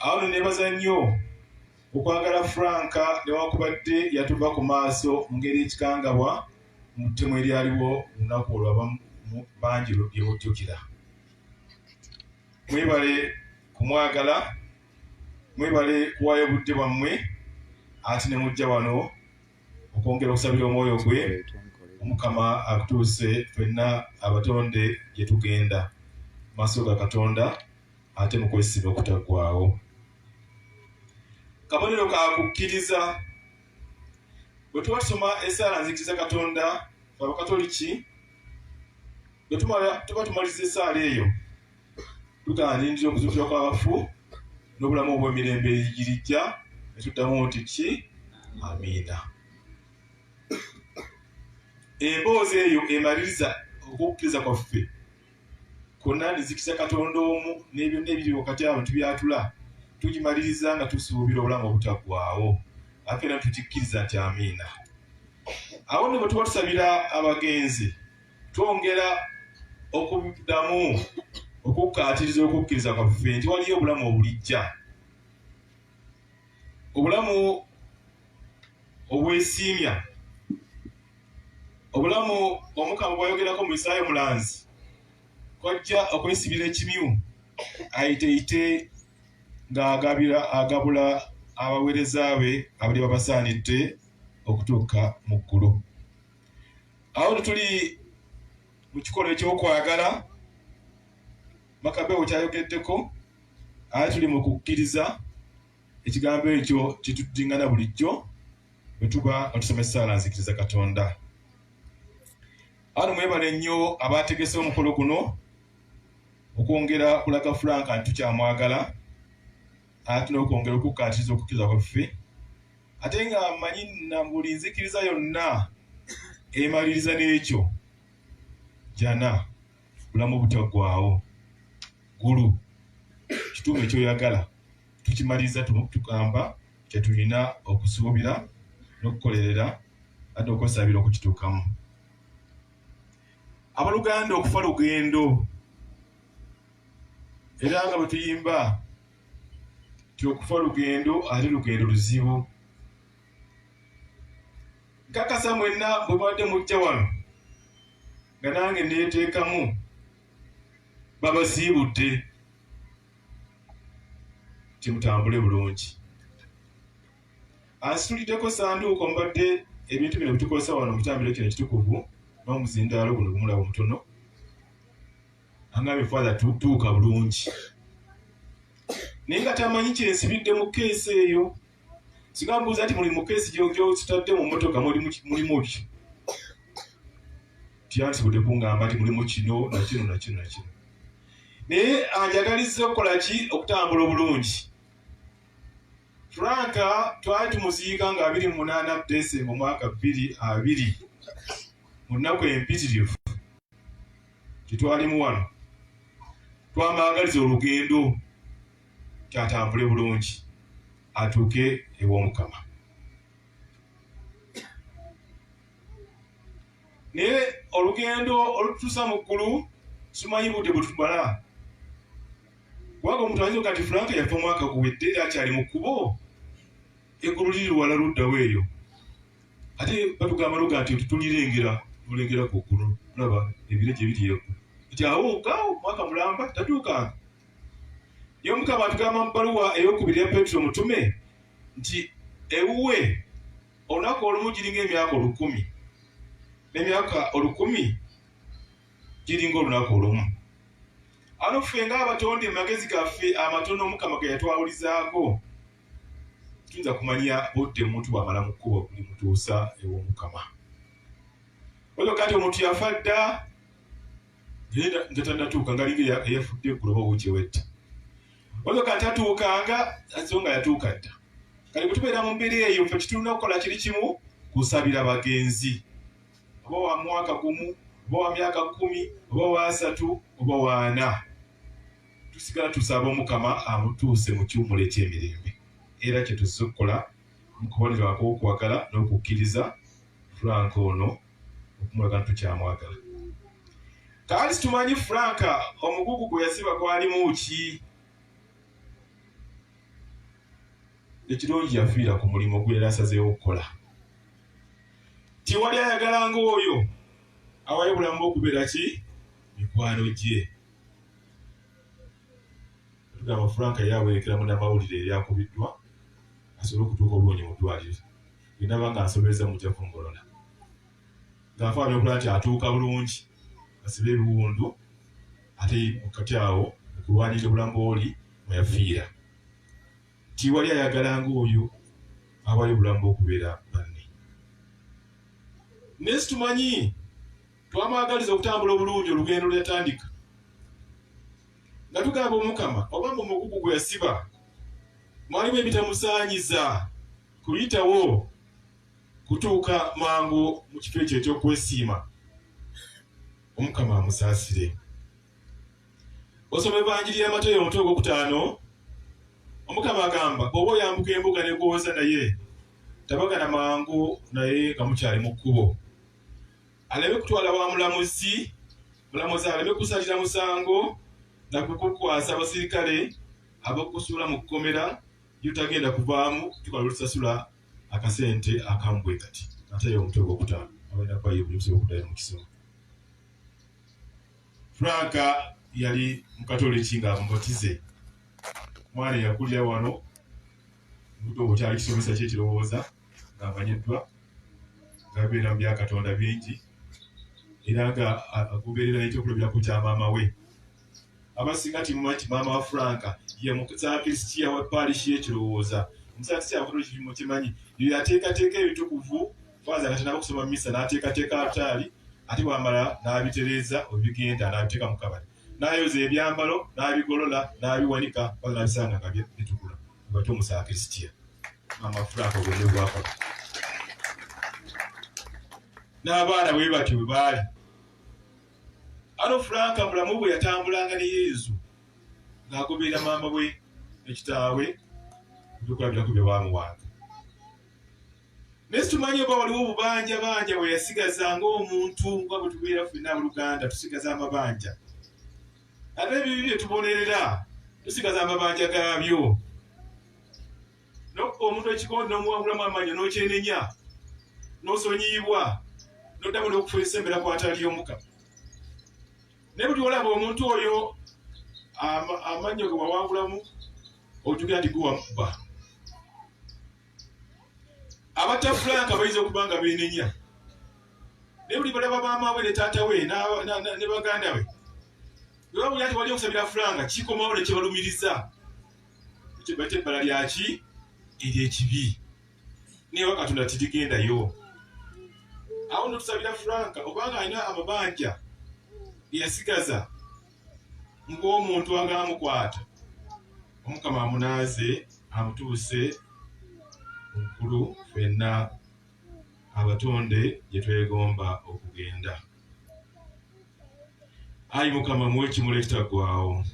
awo nenebaza nnyo okwagala Franka newakubadde yatuva ku maaso mu ngeri ekikangabwa mu ttemu eryaliwo olunaku olwo abamu bangi lyebujjukira. Mwebale kumwagala, mwebale kuwaayo obudde bwammwe, ate ne mujja wano okwongera okusabira omwoyo gwe Omukama akutuuse ffenna abatonde gye tugenda maaso ga Katonda ate mu kwesiba okutaggwaawo. Kabonero ka kukkiriza. Bwe tuba tusoma essaala nzikiriza Katonda Abakatoliki, bwe tuba tumaliriza essaala eyo tugaanirira okuzuukira kw'abafu n'obulamu obw'emirembe egirijja ne tuddamu nti ki? Amiina. Emboozi eyo emaliriza okukkiriza kwaffe kwonna nzikiriza Katonda omu n'ebyonna ebiri wakati abantu byatula tugimaliriza nga tusuubira obulamu obutaggwaawo ate era tukikkiriza nti amiina. Awo nno bwe tuba tusabira abagenzi twongera okuddamu okukkaatiriza okukkiriza kwaffe nti waliyo obulamu obulijja, obulamu obwesiimya, obulamu Omukama bw'ayogerako mu Isaya omulanzi kwajja okwesibira ekimyu ayiteeyite ng'agabula abaweereza be abali babasaanidde okutuuka mu ggulu. Awo tuli mu kikolwa ekyokwagala Makabewo kyayogeddeko, ate tuli mu kukkiriza. Ekigambo ekyo kitudingana bulijjo bwe tuba nga tusoma essaala nzikiriza Katonda. Awo mwebale nnyo abategese omukolo guno okwongera kulaga Franka nti tukyamwagala ate n'okwongera okukkaatiriza okukkiriza kwaffe, ate nga mmanyi na buli nzikiriza yonna emaliriza n'ekyo jana bulamu butaggwaawo gulu kituumu ekyoyagala tukimaliriza tugamba kyetulina okusuubira n'okukolerera ate okwesabira okukituukamu. Abaluganda okufa lugendo, era nga bwe tuyimba ti okufa lugendo ate lugendo luzibu. Nkakasa mwenna bwe mubadde mujja wano nga nange neeteekamu babasiibudde timutambule bulungi. Ansituliddeko sanduuko mbadde ebintu bino bitukozesa wano mu kitambiro kino ekitukuvu n'omuzindaalo guno gumulaba omutono angambye Father tutuuka bulungi. Naye nga tamanyi kyensibidde mu keesi eyo. Singa mbuuza nti muli mu keesi gy'otadde mu mmotoka mulimu ki? Tyansibudde kungamba nti mulimu kino na kino na kino na kino. Naye anjagalizza okukola ki? Okutambula obulungi. Franka twali tumuziika nga 28 Desemba omwaka 2020 mu nnaku empitirivu titwalimu wano. Twamwagaliza olugendo kyatambule bulungi atuuke ew'Omukama. Naye olugendo olutuusa mu ggulu simanyi budde bwe tumala. Kubanga omuntu ayinza kati Franka yafa omwaka guwedde era akyali mu kkubo, eggulu liri luwala luddawo eyo. Ate batugamba luga nti tulirengera ku ggulu, tulaba ebire gye biri eggu. Nti awo gaawo mwaka mulamba tatuukanga. Ye Omukama atugamba mu bbaluwa ey'okubiri ya Petero omutume nti ewuwe olunaku olumu giringa emyaka 1000 n'emyaka 1000 giringa olunaku olumu. Ano ffe ng'abatonde magezi gaffe amatono Omukama ge yatwawulizaako tuyinza kumanya budde omuntu bw'amala mu kkubo limutuusa ew'Omukama. Olwo kati omuntu yafa dda nga tannatuuka ngalinga eyafudde eggulo oba wukyewedde. Olwo kati tatuukanga so nga yatuuka dda. Kale bwe tubeera mu mbeera eyo ffe kitulina okukola kiri kimu kusabira bagenzi, oba wa mwaka gumu, oba wa myaka 10, oba wa 3, oba wa 4. Tusigala tusaba Omukama amutuuse mu kiwumulo eky'emirembe. Era kye tuzze okukola mu kubonerako okwagala n'okukkiriza Franka ono okumulaga nti tukyamwagala. Kaali situmanyi Franka omugugu gwe yasiba gwalimu ki? ekirungi yafiira ku mulimu gwe era asazeewo okukola. Tiwali ayagala ng'oyo awaye obulamu bw'okubeera ki mikwano gye. Tugamba Frank yawerekera munnamawulire eryakubiddwa asobole okutuuka obulungi mu ddwaliro. Bw'inaba nga nsobereza mujja kungolola. Ng'afaananya okulaba nti atuuka bulungi, asibe ebiwundu, ate mukati awo okulwanirira obulamu bw'oli mwe yafiira. Tiwali ayagala ng'oyo awaye obulamu bw'okubeera banne. Naye situmanyi twamwagaliza okutambula obulungi olugendo lwe yatandika. Nga tugamba Omukama oba mu mugugu gwe yasiba mwalimu ebitamusaanyiza kuyitawo kutuuka mangu mu kifo ekyo eky'okwesiima. Omukama amusaasire. Osoma Evanjiri ya Matayo omutwe ogwokutaano, Omukama agamba oba oyambuka embuga n'egooza naye tabagana mangu naye nga mukyali mu kkubo. Aleme kutwala wa mulamuzi, mulamuzi aleme kusalira musango na kukukwasa abasirikale abakusuula mu kkomera gy'otagenda kuvaamu tukola olusasula akasente akambwe kati. Matayo omutwe ogwokutaano abalina Bayibuli musobola okuddayo mu kisomo. Franka yali mukatoliki ng'amubatize. Mwana yakulira wano muto obukyali kisomesa ky'ekirowooza ng'amanyiddwa ng'abeera mu bya Katonda bingi era nga agoberera ekyokulabirako kya maama we. Abasinga timumanyi nti maama wa Franka ye musaakrisitiya wa paalishi y'ekirowooza. Omusaakrisitiya wakatoliki mukimanyi ye yateekateeka ebitukuvu faaza nga tanaba kusoma misa n'ateekateeka altaali ate bw'amala n'abitereeza obigenda n'abiteeka mu kabali. N'ayoza ebyambalo n'abigolola n'abiwanika mpaka n'abisanga nga bitukula. Bw'atyo omusaakrisitiya maama Franka obwenne bwakola. N'abaana bwe batyo bwe baali. Ano Franka mulamu bwe yatambulanga ne Yesu ng'agoberera maama we ekitaawe ebyokulabirako bye baamuwanga. Naye situmanyi oba waliwo obubanja banja bwe yasigaza ng'omuntu nga bwe tubeera ffenna Abuluganda tusigaza amabanja. Ate ebibi bye tubonerera tusigaza amabanja gaabyo. N'okuba omuntu ekikondo n'omuwangulamu amannyo n'okyenenya n'osonyiibwa n'oddamu n'okufuula esembera kw'atali Omukama. Naye buli olaba omuntu oyo amannyo ge wawangulamu otugira nti guwamubba. Abatta Franka bayinza okuba nga beenenya. Naye buli balaba maama we ne taata we ne baganda we bwe babulira nti wali okusabira Franka kikomawo ne kyebalumiriza. Ekyo bayita ebbala lyaki ery'ekibi. Naye Katonda tirigendayo. Awo nno tusabira Franka obanga alina amabanja yasigaza ng'omuntu agaamukwata. Omukama amunaaze amutuuse omukulu ffenna abatonde gye twegomba okugenda. Ayi Mukama muwe ekimuli ekitaggwaawo.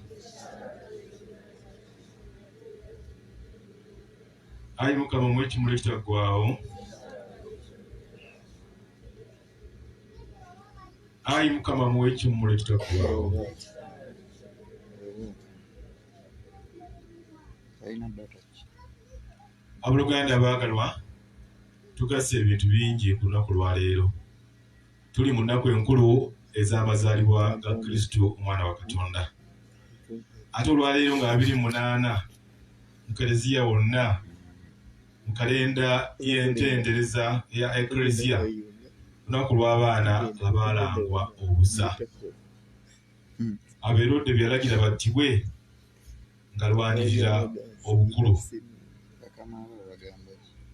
Ayi Mukama muwe ekimuli ekitaggwaawo. Ayi Mukama muwe ekimuli ekitaggwaawo. Abooluganda baagalwa, tugase ebintu bingi ku lunaku lwa leero. Tuli mu nnaku enkulu ez'amazaalibwa ga Kristo omwana wa Katonda. Ate olwaleero nga 28 mu Keleziya wonna mu kalenda y'entendereza ya Eklezia lunaku lw'abaana abaalangwa obusa. Abeerodde byalagira battibwe nga lwanirira obukulu.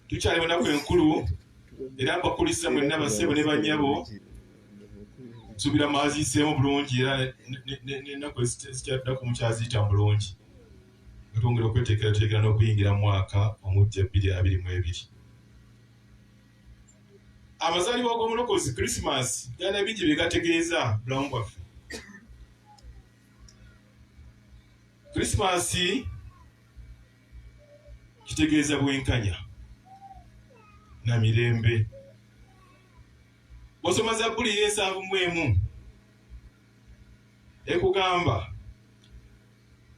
Tukyali mu nnaku enkulu era mbakulisa mwenna bassebo ne bannyabo nsuubira mwaziiseemu bulungi era n'ennaku ezikyaddako mukyaziyita bulungi nga twongera okweteekerateekera n'okuyingira mu mwaka omuggya 2022. Amazaalibwa g'omulokozi Krismasi galina bingi bye gategeeza bulamu bwaffe. Krismasi kitegeeza bwenkanya na mirembe. Bw'osoma Zabbuli y'e71 ekugamba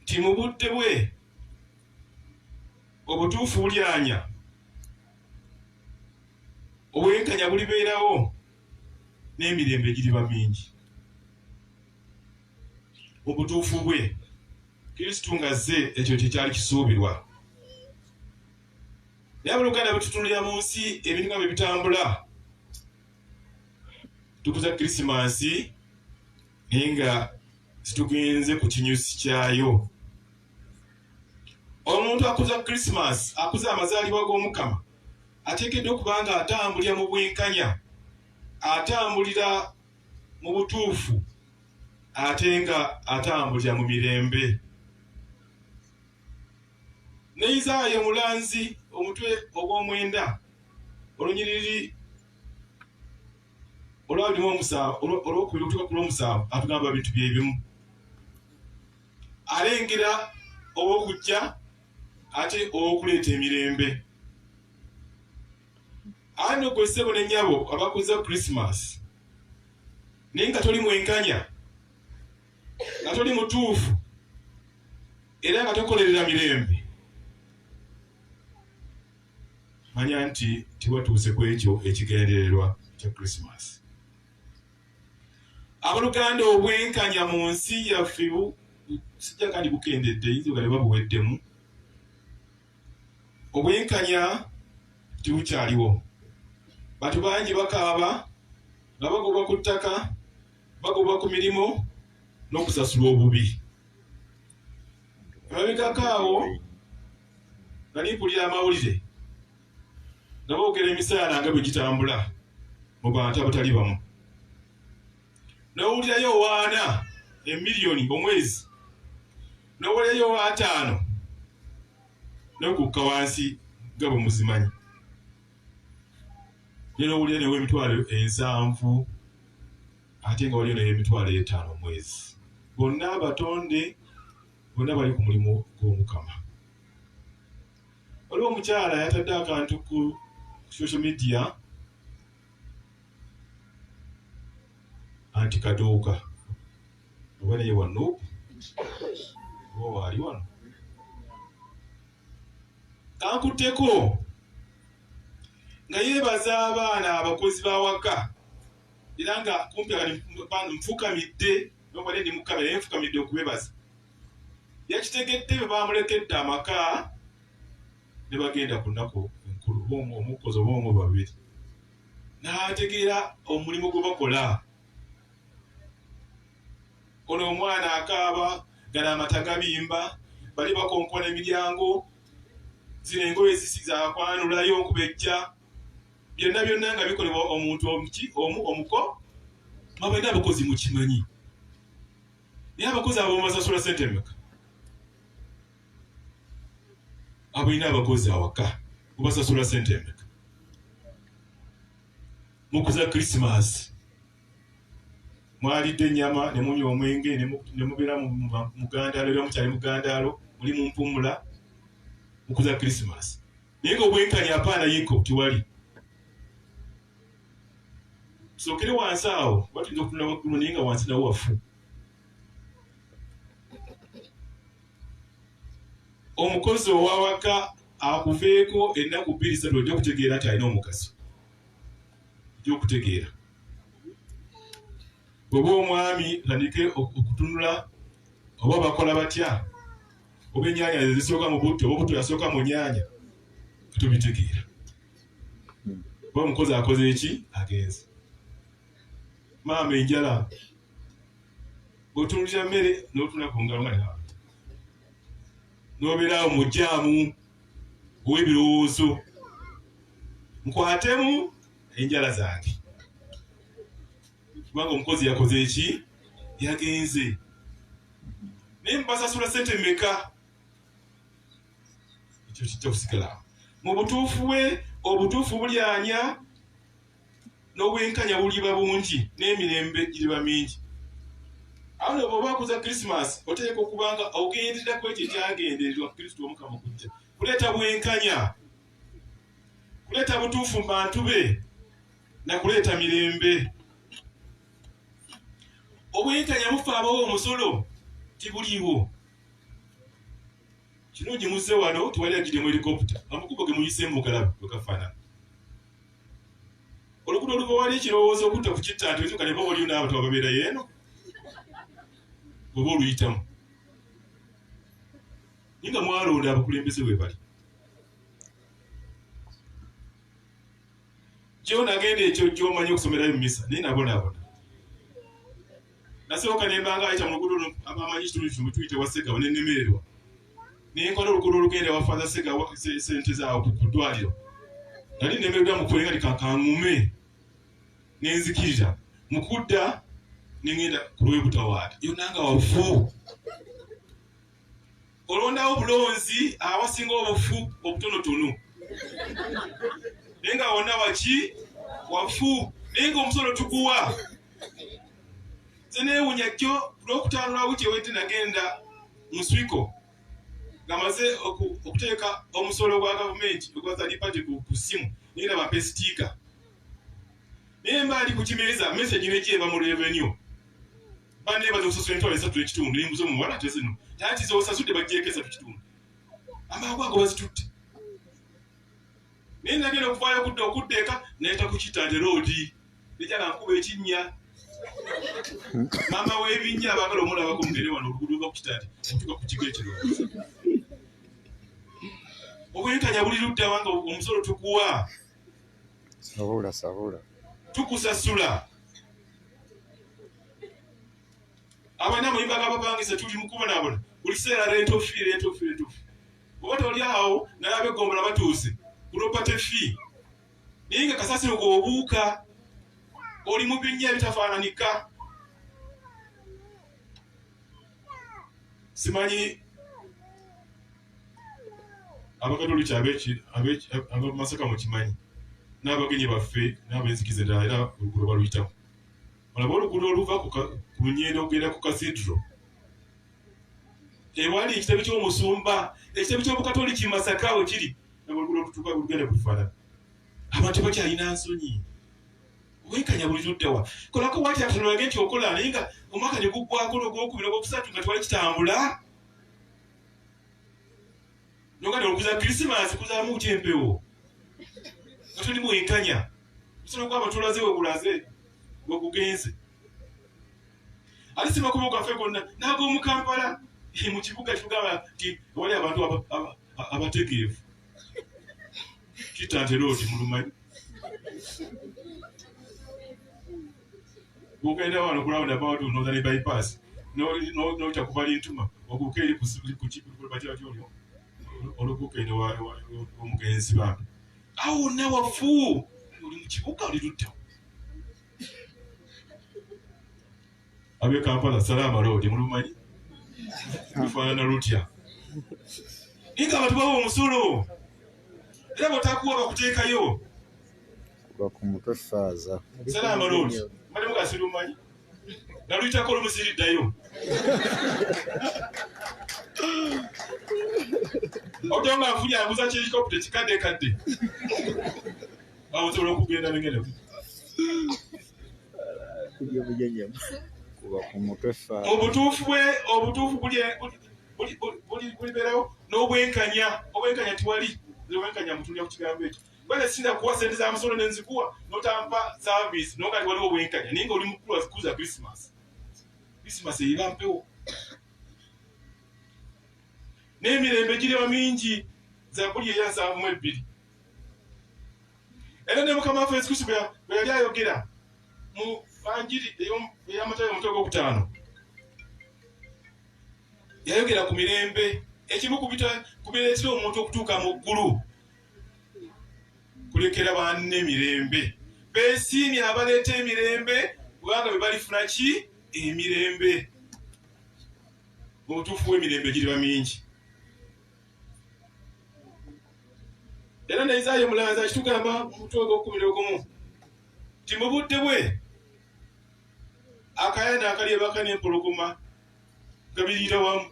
nti mu budde bwe obutuufu bulyanya, obwenkanya bulibeerawo, n'emirembe giriba mingi. Mu butuufu bwe Kristo ng'azze ekyo kyekyali kisuubirwa. Naye abooluganda betutunulira mu nsi ebintu nga bwe bitambula, tukuza Krisimansi naye nga situgenze ku kinyusi kyayo. Omuntu akuza Krisimansi, akuza amazaalibwa g'Omukama, ateekeddwa okuba nga atambulira mu bwenkanya, atambulira mu butuufu, ate nga atambulira mu mirembe. Ne Isaaya omulanzi omutwe ogw'omwenda olunyiriri olwokubiri okutuuka ku lw'omusanvu atugamba bintu bye bimu. Alengera ow'okujja ate ow'okuleeta emirembe. Ano gwe ssebo ne nnyabo abakuza Krisimansi naye nga toli mwenkanya, nga toli mutuufu, era nga tokolerera mirembe, manya nti tiwatuuse ku ekyo ekigendererwa kya Krisimansi. Abooluganda, obwenkanya mu nsi yaffe sijja kandi bukendedde, yinza nga ne babuweddemu. Obwenkanya tibukyaliwo. Bantu bangi bakaaba nga bagobwa ku ttaka, bagobwa ku mirimu n'okusasula obubi. Emabegako awo nali mpulira amawulire nga boogera emisaala nga bwe gitambula mu bantu abatali bamu. N'owulirayo owaana emiliyoni omwezi, n'owulirayo owa5 n'okukka wansi nga bwe muzimanyi, ne n'owulira newo emitwalo 7 ate nga waliyo nayo emitwalo 5 omwezi. Bonna abatonde, bonna bali ku mulimu gw'Omukama. Waliwo omukyala yatadde akantu ku social media anti kaduuka oba naye wano oba waali wano kankutteko nga yeebaza abaana abakozi b'awaka, era nga kumpi nfukamidde nobale ndi mu kamera, naye nfukamidde okubebaza. Yakitegedde bwe bamulekedde amaka ne bagenda ku nnaku enkulu, omukozi oba omu babiri, n'ategeera omulimu gwe bakola. Ono omwana akaaba, gano amata gabimba, bali bakonkona emiryango, zino engoye zisizakwanulayo okubejja, byonna nga bikolebwa omuntu omuko. Mwabalina abakozi mukimanyi, naye abakozi abo basasula ssente mmeka? Abalina abakozi awaka basasula ssente mmeka? Mukuza Krisimansi mwalidde ennyama ne munywa omwenge ne mubeera mu mugandaalo, era mukyali mugandaalo, muli mu mpumula, mukuza Krisimansi. Naye nga obwenkanya apaana yiko tiwali. Sookere wansi awo, batuyinza okutunula waggulu naye nga wansi nawo wafu. Omukozi ow'awaka akuveeko ennaku 2-3 ojja okutegeera nti alina omugaso. Ojja okutegeera. Bw'oba omwami tandike okutunula oba bakola batya, oba ennyaanya zisooka mu butto, oba butto yasooka mu nnyaanya, tubitegeera. Oba omukozi akoze eki? Agenze. Maama enjala, bw'otunulira mmere n'otunula ku ngalo nga nawe, n'obeerawo mu jjaamu ow'ebirowoozo, nkwatemu enjala zange. Kubanga omukozi yakoze eki? Yagenze. Naye mubasasula ssente mmeka? Ekyo kijja kusigala mu butuufu bwe. Obutuufu bulyanya, n'obwenkanya buliba bungi, n'emirembe giriba mingi. Awo ne bw'oba akuza Krisimansi oteeka okuba nga ogenderera ku ekyo ekyagendererwa Kristo Omukama okujja, kuleeta bwenkanya, kuleeta butuufu mu bantu be, na kuleeta mirembe. Obwenkanya bufa abawo omusolo tibuliiwo. kirungi muze wano tuwali agide mu helicopter amukubo ge muyise mu galaba bakafaana olukudo oluva wali ekirowoozo okutta ku kittaanto ezo kale baba olina abantu ababeera yeeno bw'oba oluyitamu ninga mwalonda abakulembeze bwe bali kyona agenda ekyo gy'omanyi okusomerayo mu misa naye nabonaabona nasooka ne mbanga ayita mu luguudo abamanyi kitundu kino tuyite wa Ssegawa ne nnemererwa naye nkola oluguudo olugenda wa Father Ssegawa sente zaawo ku ddwaliro nali nnemererwa mu kwenga likakangume nenzikirira mu kudda nengenda ku lwebutawaata yonna nga wafu olondawo bulonzi awasinga obufu obutonotono naye nga wonna waki wafu naye nga omusolo tuguwa nze neewunya jjo lw'okutandulawo kyewedde nagenda mu swiko nga maze okuteeka omusolo gwa gavumenti ogwa third party ku ssimu nenda bampe sitiika naye mba ali ku kimeeza message negieba mu revenue banneebaza okusasula emitwalo 3.5 nembuza omuwala ate zino taati z'osasudde baggyeko 3.5 amangu ago bazitutte naye nagenda okuvaayo okudda eka nayita ku Kittante road nejala nkuba ekinnya maama w'ebinnya abaagala omulabako mugende wano oluguudo luva ku Kittante otuuka ku kigo ekirowoozo obwenkanya buli ludda wanga omusolo tukuwa sabula tukusasula abaana muyimba gabapangisa tuli mukubonaabona buli kiseera rent of fee oba toli awo naye abegombola batuuse kulopate fee naye nga kasasiro gwe obuuka oli mu binnya ebitafaananika simanyi abakatoliki abamasaka mukimanyi n'abagenyi baffe n'abenzikiza endala era oluguudo baluyitamu olaba oluguudo oluva ku Lunyendo okugenda ku Cathedral ewali ekitebe ky'omusumba ekitebe ky'obukatoliki Masaka we kiri oluguudo olutuuka olugenda kulifaanana abantu bakyalina nsonyi wenkanya buli luddawa kolako wati atunulage nti okola naye nga omwaka ne guggwako n'ogwokubiri ogwokusatu nga twali kitambula noganda okuza Krismasi kuzaamu ki empewo nga tuli mwenkanya musolo gwaba tulaze we gulaze we gugenze alisima kuba gwaffe gonna n'ag'omu Kampala mu kibuga tugamba nti wali abantu abategeevu Kittante road mulumanyi bwogenda wano kulawunda about northern bypass noyita ku Balintuma oguuka eri kukibakyaki olyo oluguuka eno omugenzi bambi awo wonna wafu oli mu kibuga oli luddawo ab'e Kampala Salama road mulumanyi lufaanana lutya naye nga abantu bawa omusolo era bw'otakuwa bakuteekayo kuba ku mutwe faaza Salama road malimu gasirumanyi naluyitako olumusiriddayo ojo nga nfunye ambuza kirikopute kikaddekadde awosobola okugenda nengene kuba ku mutwe faaza obutuufu bulibeerawo n'obwenkanya tiwali obwenkanya mutulya ku kigambo ekyo bale sinda kuwa sente za musolo nenzikuwa notampa service nokati waliwo obwenkanya naye nga oli mukulu kuza Christmas eyiba mpewo n'emirembe giriba mingi Zabbuli eya 7:2 era ne Mukama waffe Yesu Kristo bwe yali ayogera mu Banjiri ey'Amatayo omutwe gw'okutaano yayogera ku mirembe ekimu ku bireetera omuntu okutuuka mu ggulu kulekera banne emirembe beesiimye abaleeta emirembe kubanga be balifuna ki emirembe obutuufu bw'emirembe giriba mingi era ne Isaiah omulanzi akitugamba mu mutwe gw'okumirigumu nti mu budde bwe akayana akalyebaka n'empologoma nga biriira wamu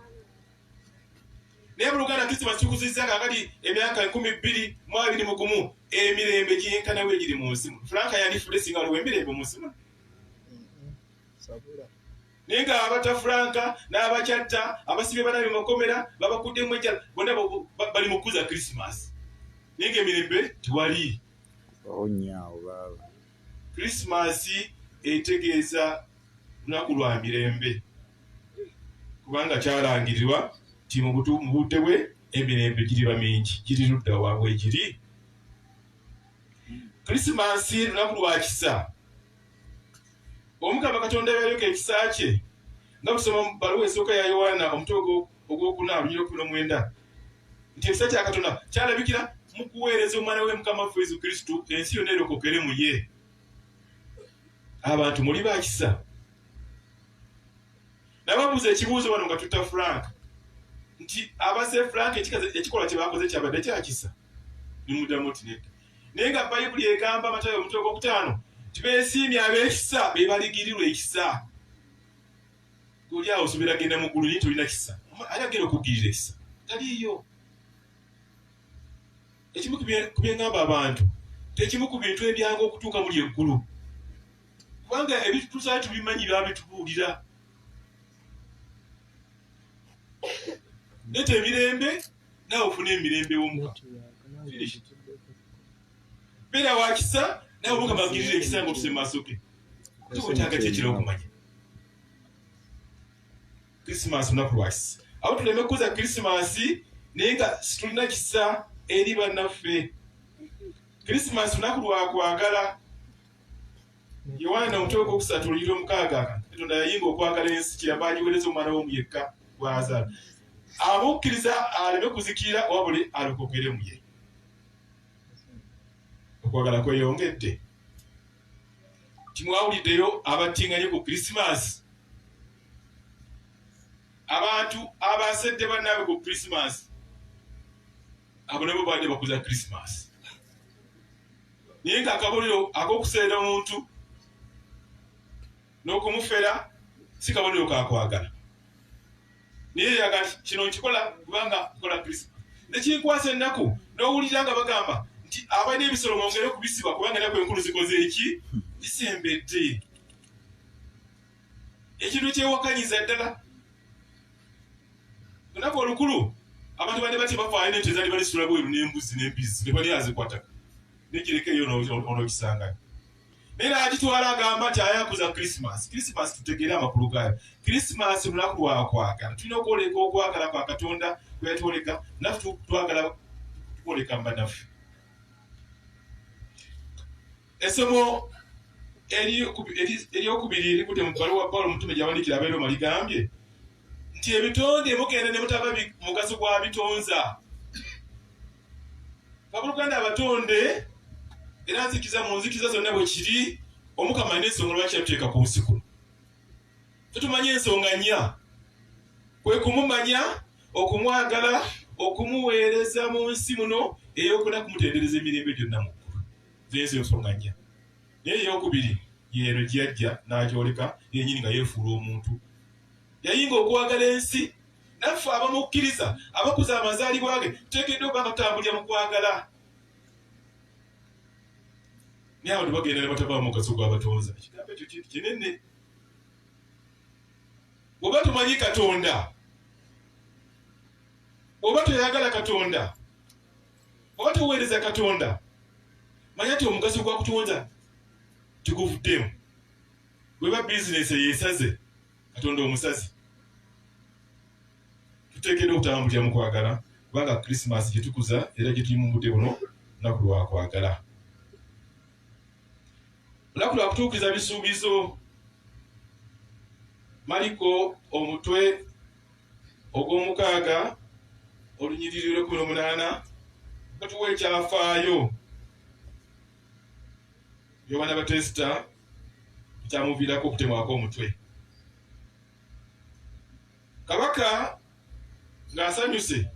naye mu Luganda Krismasi tukuzizza kaakati emyaka 2021 emirembe gyenkanawo egiri mu nsi Franka yandifudde singa waliwo emirembe mu nsi naye nga abatafulanka n'abakyatta abasibye banabe makomera babakuddemu ejjala bonna bali mu kukuza Krismasi naye ng'emirembe tewali. Krismasi etegeeza lunaku lwa mirembe kubanga kyalangirirwa ti mu budde bwe emirembe giriba mingi giri ludda waabwe giri. Krismasi lunaku lwa kisa. Omukama Katonda yalyoka ekisa kye nga tusoma mu bbaluwa esooka ya Yowaana omutwe ogwokuna 19 nti ekisa kya Katonda kyalabikira mu kuweereza omwana we Mukama waffe Yesu Kristo ensi yonna erokokere mu ye. Abantu muli ba kisa. Nababuuza ekibuuzo wano nga tutta Frank nti abase Frank ekikola kye bakoze kyabadde kya kisa. Nimuddamu ti nedda. Naye nga Bayibuli egamba Matayo omutwe ogwokutaano nti beesiimye ab'ekisa be baligirirwa ekisa. Oli awo osobera genda mu ggulu naye tolina kisa. Ani agenda okugirira ekisa? Taliiyo. Ekimu ku bye ngamba abantu tekimu ku bintu ebyanga okutuuka muli eggulu kubanga ebintu tusaali tubimanyi babitubuulira. Nete emirembe naawe ofuna emirembe w'omuka. Beera wa kisa naawe Omukama agirira ekisa nga otuse mu maaso ge. Tuwetaaga ki ekira okumanya? Krismasi lunaku lwa kisa. Awo tuleme kukuza Krismasi naye nga situlina kisa eri bannaffe. Krismasi lunaku lwa kwagala. Yowaana omutwe ogwokusatu oluyiro 6 Katonda yayinga okwagala ensi kyeyava agiweereza omwana w'omu yekka gw'azaala amukkiriza aleme kuzikira wabule alokokere mu ye. Okwagala kweyongedde. Timwawuliddeyo abattinganye ku Krismasi. Abantu abasedde bannaabwe ku Krismasi abo nabo badde bakuza Krismasi. Naye nga akabonero ak'okuseera omuntu n'okumufera si kabonero kakwagala. Naye yaga kino nkikola kubanga nkola Krismasi. Nekinkwasa ennaku n'owulira nga bagamba nti abalina ebisolo mwongere okubisiba kubanga ennaku enkulu zikoze eki zisembedde. Ekintu kyewakanyiza ddala. Lunaku olukulu abantu badde bati bafaayo n'ente zaali balisula bweru n'embuzi n'embizzi ne bali azikwata. Nekirekeyo onokisanga. Naye agitwala agamba nti ayakuza Krismasi. Krismasi tutegeere amakulu gaayo. Krismasi lunaku lwa kwagala. Tulina okwoleka okwagala kwa Katonda kwe yatwoleka naffe twagala kwoleka bannaffe. Essomo eryokubiri likute mu bbaluwa Pawulo omutume gy'awandiikira Abayooma ligambye nti ebitonde mugenda ne mutaba mugaso gwa bitonza. Abooluganda abatonde era nzikiza mu nzikiza zonna bwe kiri Omukama n'ensonga lwaki yatuteeka ku nsi kuno. Tutumanye ensonga nnya. Kwe kumumanya, okumwagala, okumuweereza mu nsi muno ey'okuna kumutendereza emirembe gyonna mu ggulu. Zeezo ensonga nnya. Naye ey'okubiri yeero gy'ajja n'agyoleka yennyini nga yeefuula omuntu. Yayinga okwagala ensi. Naffe abamukkiriza abakuza amazaalibwa ge tuteekeddwa okuba nga tutambulira mu kwagala. Naye abantu bagenda ne batavaamu mugaso gw'abatonza. Ekigambo ekyo kintu kinene. Bw'oba tumanyi Katonda, bw'oba toyagala Katonda, bw'oba toweereza Katonda, manya nti omugaso gwa kutonza tiguvuddemu. Bw'eba bizinesi eyeesaze, Katonda omusazi. Tuteekeddwa okutambulira mu kwagala kubanga Krismasi gye tukuza era gye tuli mu budde buno lunaku lwa kwagala. Lunaku lwa kutuukiriza bisuubizo. Maliko omutwe ogw'omukaaga olunyiriri lw'18 batuwa ekyafaayo. Yowaana Batisita kyamuviirako okutemwako omutwe. Kabaka ng'asanyuse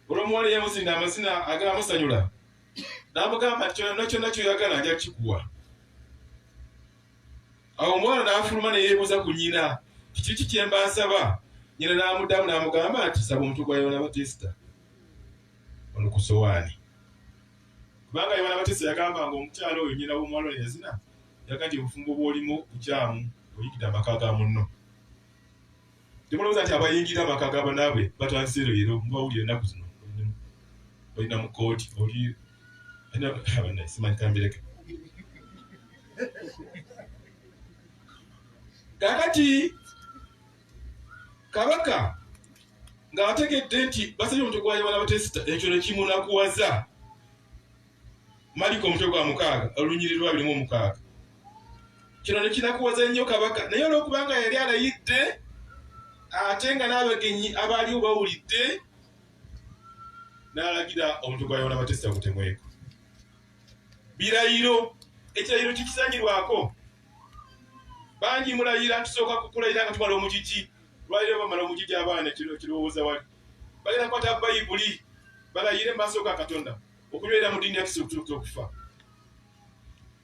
olw'omuwala eyamuzinda amazina agaamusanyula n'amugamba nti kyonna kyoyagala nja kikuwa. Awo omwana n'afuluma ne yeebuuza ku nnyina kiki kye mba nsaba. Nnyina n'amuddamu n'amugamba nti saba omutwe gwa Yowaana Batisita ono ku sowaani. Kubanga Yowaana Batisita yagambanga omukyala oyo nnyina w'omuwala oyo yazina yaga nti obufumbo bw'olimu bukyamu oyigidde amaka ga munno. temulowooza nti abayingira amaka ga bannaabwe batandise leero mubawulire ennaku zino balina mu kooti oli simanyi kambireke. Kaakati kabaka ng'ategedde nti basabye omutwe gwa Yowaana Abatesita ekyo ne kimunakuwaza. Maliko omutwe gwa 6 olunyiriri lwa 26. Kino ne kinakuwaza nnyo kabaka, naye olw'okubanga yali alayidde ate nga n'abagenyi abaaliwo bawulidde, n'alagira omutwe gwa Yowaana Abatesita gutemweko. Birayiro, ekirayiro kikisanyirwako. Bangi mulayira, tusooka kukulayira nga tumala omugigi. Lwaliro bamala omugigi abaana kirowooza wali. Balina kwata Bayibuli, balayire mu maaso ga Katonda okunywerera mu ddiini ya Kristo okutuuka okufa.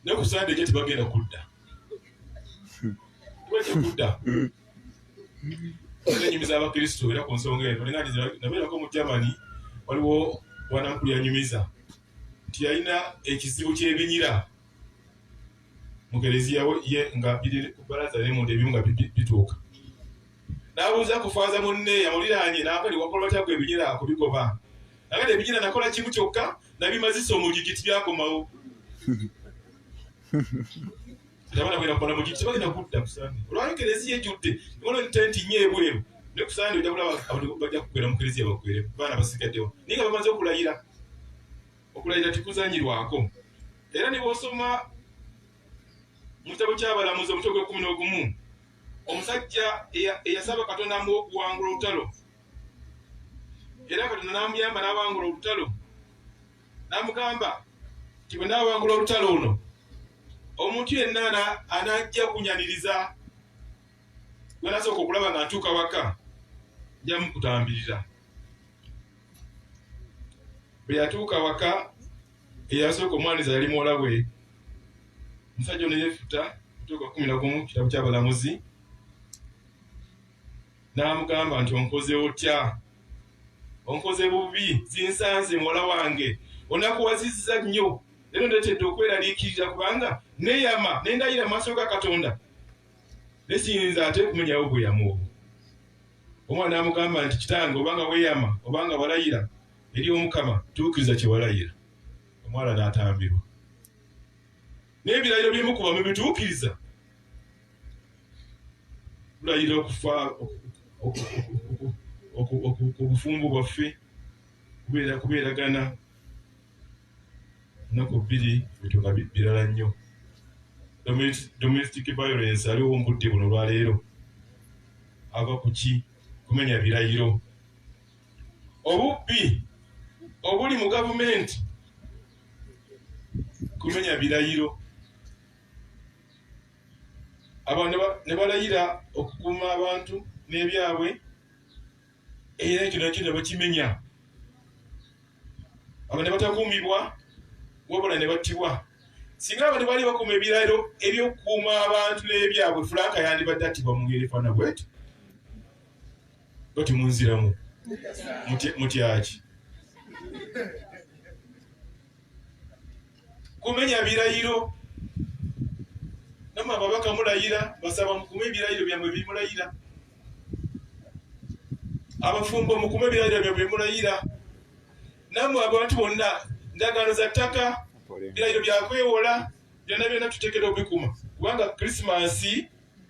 Ne ku Sande gye tebagenda kudda. Tubajja kudda. Nenyumiza Abakristo era ku nsonga eno. Nabeerako mu Germany waliwo bwanankulu yanyumiza nti yalina ekizibu ky'ebinyira mu kereziya ye nga biri ku bbalaza Raymond ebimu nga bituuka. N'abuuza kufaaza munne yamuliraanye n'akali wakola batya gwe ebinyira kubigoba. Nakati ebinyira nakola kimu kyokka nabimazisa omugigi tibyakomawo. Abana bwera kukola mugigi tebalina kudda ku Sande. Olwali kereziya ejjudde niwaliwo ntenti nnyo ebweru. Ne ku Sande ojja kulaba abantu bajja kukwera mu kereziya bakwere baana basigaddewo. Naye nga bamaze okulayira. Okulayira tikuzanyirwako. Era ne bw'osoma mu kitabo ky'Abalamuzi omutwe gwa 11, omusajja eyasaba Katonda amuwe okuwangula olutalo. Era Katonda n'amuyamba n'awangula olutalo. N'amugamba nti bwe naawangula olutalo luno, omuntu yenna anajja kunyaniriza gwe nasooka okulaba nga ntuuka waka, nja mukutambirira. Bwe yatuuka waka, eyasooka omwaniza yali muwala we. Omusajja ono yeefuta omutwe gwa 11 kitabo ky'Abalamuzi. N'amugamba nti onkoze otya? Onkoze bubi, zinsanze muwala wange. Onakuwazizza nnyo. Leero ndeetedde okweraliikirira kubanga neeyama ne ndayira mu maaso ga Katonda. Ne siyinza ate kumenyawo bweyamo obwo. Omwana n'amugamba nti kitange obanga weeyama obanga walayira eri Omukama tuukiriza kye walayira. Omwana n'atambirwa. N'ebirayiro by'emukuba mu bituukiriza. Tulayira okufa obufumbo bwaffe kubeeragana ennaku 2 ebintu nga birala nnyo. Domestic violence aliwo mu budde buno olwaleero ava ku ki? Kumenya birayiro. Obubbi obuli mu gavumenti kumenya birayiro. Abantu ne balayira okukuuma abantu n'ebyabwe, era ekyo nakyo ne bakimenya. Abantu ne batakuumibwa wabula ne battibwa. Singa abantu bali bakuuma ebirayiro eby'okukuuma abantu n'ebyabwe, Franka yandibadde attibwa mu ngeri efaana bw'etyo. Bati munziramu mutyaki? Kumenya birayiro. Namwe ababaka mulayira, basaba mukume ebirayiro byammwe bimulayira. Abafumbo mukume ebirayiro byammwe bimulayira. Namwe abantu bonna ndagaano za ttaka, birayiro byakwewola, byonna byonna tuteekeddwa okubikuuma. Kubanga Krisimansi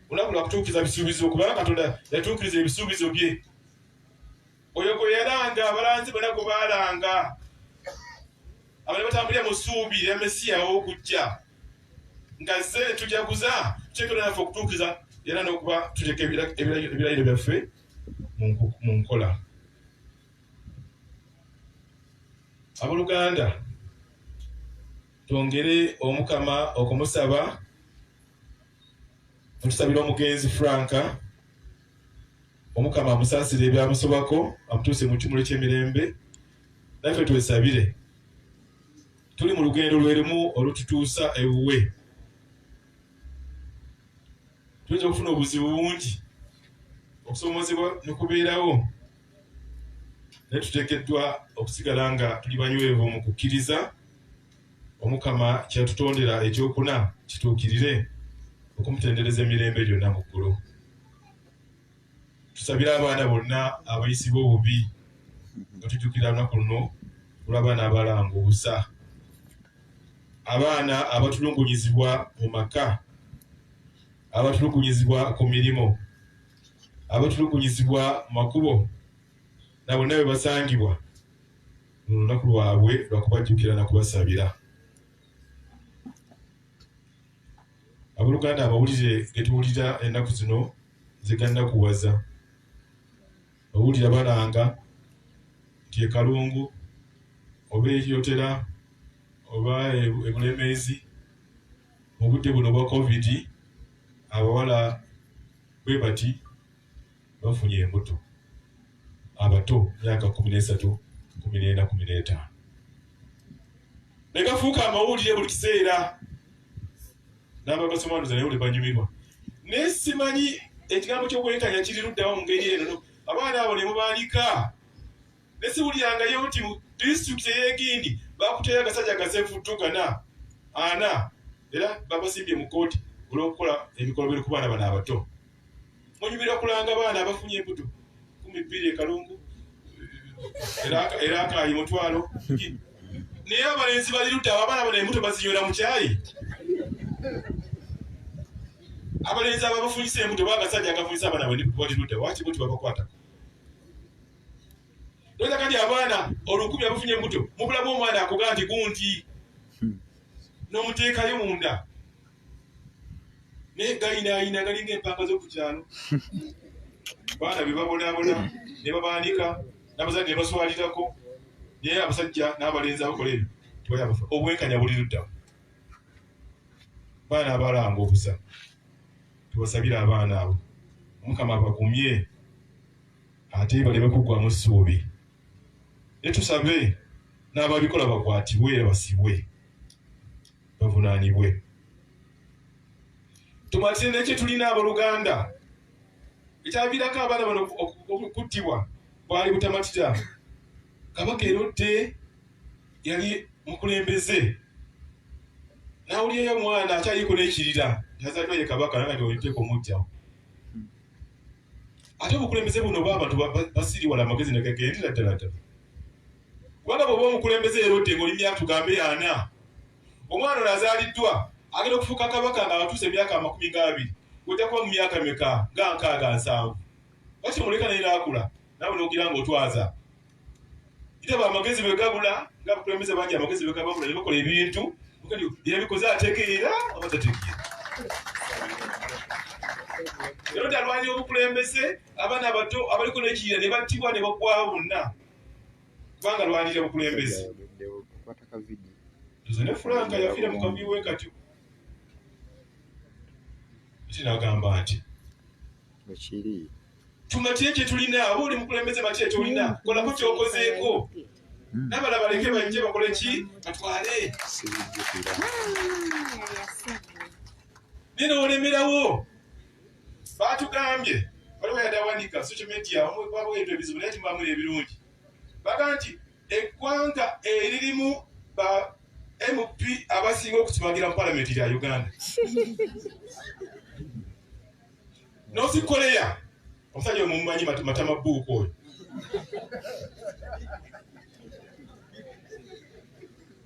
lunaku lwa kutuukiriza bisuubizo, kubanga Katonda yatuukiriza ebisuubizo bye. Oyo gwe yalanga abalanzi bonna gwe baalanga. Abantu batambulira mu ssuubi lya Mesiya ow'okujja. Nga zze tujaguza tuteekeddwa naffe okutuukiriza era n'okuba tuteeka ebirayiro byaffe mu nkola. Abooluganda, twongere Omukama okumusaba, otusabira omugenzi Franka, Omukama amusaasire ebyamusobako, amutuuse mu kimuli ky'emirembe. Naffe twesabire. Tuli mu lugendo lwerimu olututuusa ewuwe. Tuyinza okufuna obuzibu bungi, okusoomozebwa ne kubeerawo. Naye tuteekeddwa okusigala nga tuli banywevu mu kukkiriza Omukama kyatutondera ekyokuna kituukirire, okumutendereza emirembe gyonna mu ggulu. tusabira abaana bonna abayisibwa obubi nga tujjukira lunaku luno olw'abaana abalanguusa, abaana abatulugunyizibwa mu maka, abatulugunyizibwa ku mirimu, abatulugunyizibwa mu makubo, na bonna bwe basangibwa mu lunaku lwabwe lwa kubajjukira na kubasabira. Abooluganda abawulire ge tuwulira ennaku zino nze gannakuwaza. Bawulira balanga nti e Kalungu oba Ekyotera oba e Bulemeezi mu budde buno bwa COVID abawala bwe bati bafunye embuto, abato myaka 13, 14, 15 ne gafuuka amawulire buli kiseera n'abagasomaanuza naye banyumirwa. Naye simanyi ekigambo ky'obwenkanya kiri luddawa mu ngeri eno. Abaana abo ne mubaanika ne siwulyangayo nti mu disitulikiti ey'Egindi bakuteera agasajja gaseefuttugana 4 era babasimbye mu kkooti olw'okukola ebikolobero ku baana bano abato. Munyumirwa kulanga abaana abafunye embuto 12 e Kalungu era Akaayi Mutwalo. Naye abalenzi bali luddawa, abaana bano embuto bazinywera mu kyayi. Abalenzi ababafunyisa embuto bagasajja agafunyisa abaana bali luddawa, waki buti babakwatako. Lweza kandi abaana 10 abafunye embuto mu bulamu omwana akoga nti gundi n'omuteekayo munda naye galinaayina galinga empanga z'oku kyalo. Baana be babonaabona ne babaanika n'abazadde ne baswalirako, naye abasajja n'abalenzi abakola ebyo tebayabafa. Obwenkanya buli luddawa. Baana abalanga obusa tubasabira abaana abo Mukama abakumye ate baleme kuggwamu ssuubi. Ne tusabe n'ababikola bakwatibwe era basibwe bavunaanibwe. Tumatire n'ekye tulina abooluganda ekyaviirako abaana bano okuttibwa bwali butamatira. Kabaka Erode yali mukulembeze n'awulirayo omwana akyaliko n'ekirira yazaaliddwa ye kabaka naye nga nteeka omujjawo. Ate obukulembeze buno bw'abantu basiriwala amagezi ne gagendera ddala ddala. Kubanga bw'oba omukulembeze Erode ng'oli myaka tugambe 40, omwana ono azaaliddwa agenda okufuuka kabaka nga atuuse emyaka 20, ojja kuba mu myaka meka nga 6-7. Lwaki muleka naye n'akula naawe n'ogira ng'otwaza. Kitaba amagezi bwe gabula ng'abakulembeze bangi amagezi bwe gababula ne bakola ebintu yabikoze ategeera oba tategeera. Erode alwanya obukulembeze, abaana abato abaliko n'ekirira ne battibwa ne baggwawo bonna kubanga alwanira obukulembeze. Nze ne Franka yafiira mu kavuyo w'ekatyo. Tinagamba nti tumatye kye tulina, aba oli mukulembeze matye kyolina, kolako ky'okozeeko. N'abala baleke bajje bakole ki? Batwale. Naye n'olemerawo. Baatugambye waliwo yadawanika social media omwe kwabo ebyo ebizibu naye timubamuli ebirungi. Baga nti eggwanga eririmu ba MP abasinga okusimagira mu palamenti ya Uganda. North Korea omusajja omumanyi Matama Buuku oyo.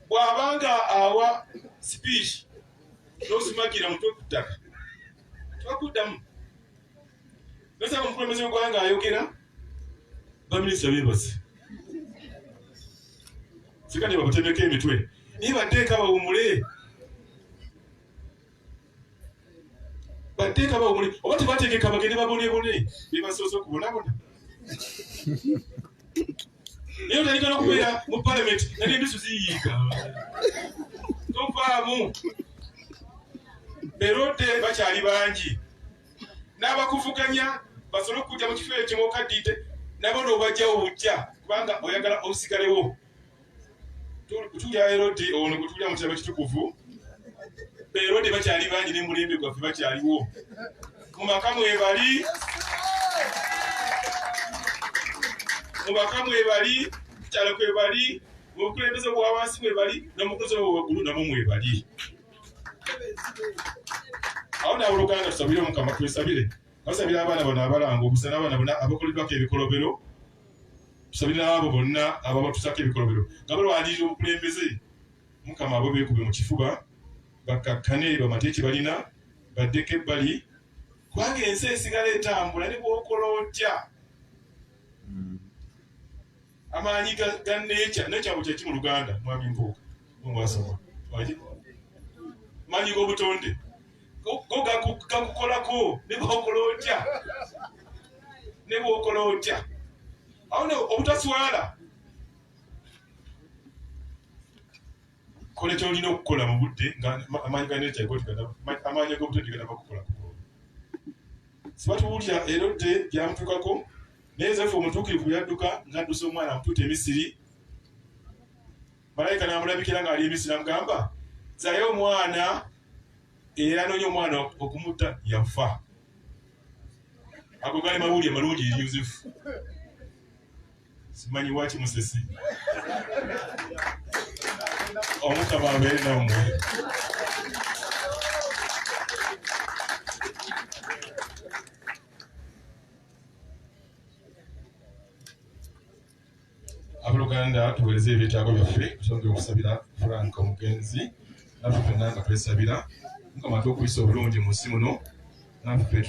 Bw'abanga awa speech n'osimagira mutwe ku ttaka twakuddamu. Nasaba omukulembeze w'eggwanga ayogera baminisita beebase sikandi babatemeko emitwe naye bateeka bawumule. Bateeka bawumule oba tebateekeka bagende babonebone bebasoose okubonabona. Naye otandika n'okubeera mu palamenti nali endusu ziyiika tovaamu. Erode bakyali bangi n'abakuvuganya basobole okujja mu kifo ekyo okaddiite nabo n'obajjawo bujja kubanga oyagala osigalewo. Tulya Erode ono gwe tulya mu kitabo ekitukuvu. Erode bakyali bangi ne mulembe gwaffe bakyaliwo. Mu maka mwebali, mu maka mwebali, kukyalo kwebali, mu bukulembeze bwa wansi mwebali, n'omukulembeze bwa waggulu namwo mwebali. Awo naawe oluganda tusabire Mukama twesabire basabira abaana bano abalanga obusana abaana bonna abakoleddwako ebikolobero, tusabira abo bonna ababatusako ebikolobero nga balwanirira obukulembeze. Mukama abo beekube mu kifuba bakkakkane bamate kye balina baddeko ebbali, kubanga ensi esigala etambula ne bw'okola otya. Amaanyi ga nekyabo kyaki mu Luganda mwami Mpuuga mwasoma maanyi g'obutonde go gakukolako ne bw'okola otya. Awo obutaswala kola kyolina okukola mu budde nga amaanyi ga amaanyi g'obutonde ganaba kukola. Sibatuwulira erodde byamutukako naye Yozefu omutuukirivu yadduka ng'addusa omwana amutuuta e Misiri. Malayika n'amulabikira ng'ali e Misiri n'amugamba zaayo omwana, era anoonya omwana okumutta yafa. Ago gali mawulire malungi eri Yozefu. Simanyi waki musesi. Omukama abeere nammwe. Abooluganda tuweereze ebyetaago byaffe, tusonge okusabira Frank omugenzi, naffe ffenna nga twesabira. Mukama atuukubisa obulungi mu nsi muno, naffe